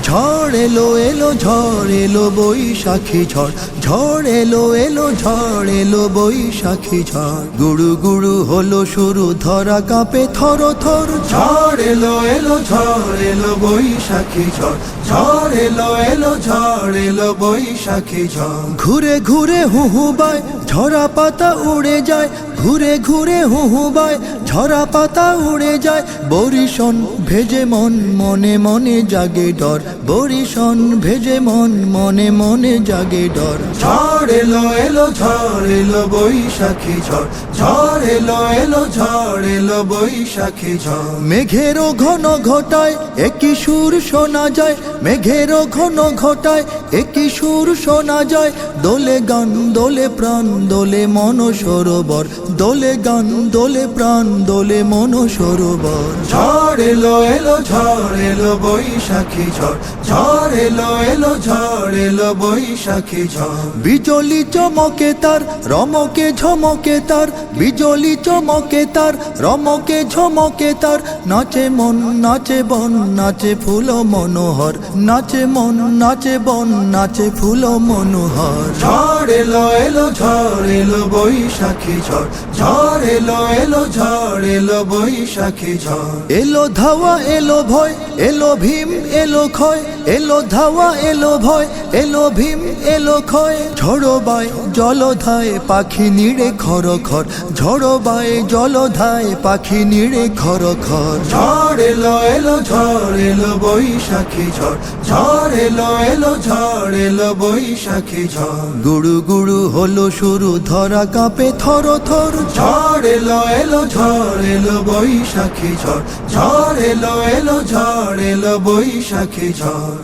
ঝড় এলো এলো ঝড় এলো বৈশাখী ঝড়, ঝড় এলো এলো ঝড় এলো বৈশাখী ঝড়। গুড়ু গুড়ু হলো শুরু, ধরা কাঁপে থর থর। ঝড় এলো এলো ঝড় এলো বৈশাখী ঝড়, ঝড় এলো এলো ঝড় এলো বৈশাখী ঝড়। ঘুরে ঘুরে হুহু বায়, ঝরা পাতা উড়ে যায়। ঘুরে ঘুরে হুহু বায়, ঝরা পাতা উড়ে যায়। বরিশন ভেজে মন, মনে মনে জাগে ডর। বরিশন ভেজে মন, মনে মনে জাগে ডর। ঝড় এলো এলো ঝড় এলো বৈশাখী ঝড়, ঝড় এলো এলো ঝড় এলো বৈশাখী ঝড়। মেঘেরও ঘন ঘটায় একই সুর শোনা যায়। মেঘেরও ঘন ঘটায় একই সুর শোনা যায়। দোলে গান দোলে প্রাণ দোলে মন সরোবর। দোলে গান দোলে প্রাণ দোলে মন সরোবর। ঝড় এলো এলো ঝড় এলো বৈশাখী ঝড়, ঝড় এলো এলো ঝড় এলো বৈশাখী ঝড়। বিজলি চমকে তার রমকে ঝমকে তার, বিজলি চমকে তার রমকে ঝমকে তার। নাচে মন নাচে বন নাচে ফুল মনোহর, নাচে মন নাচে বন নাচে ফুল মনোহর। ঝড় এলো এলো ঝড় এলো বৈশাখী ঝড়, ঝড় এলো এলো ঝড় এলো বৈশাখী ঝড়। এলো ধাওয়া এলো ভয়, এলো ভীম এলো ক্ষয়। এলো ধাওয়া এলো ভয়, এলো ভীম এলো ক্ষয়। ঝড়ো বায় জলধায় পাখি নিড়ে খর খর, ঝড়ো বায় জলধায় পাখি নিড়ে খর খর। ঝড় এলো এলো ঝড় এলো বৈশাখী ঝড়, ঝড় এলো এলো ঝড় এলো বৈশাখী ঝড়। গুড়ু গুড়ু হলো শুরু, ধরা কাঁপে থর থর। ঝড় এলো এলো ঝড় এলো বৈশাখী ঝড়, ঝড় এলো এলো ঝড় এলো বৈশাখী ঝড়।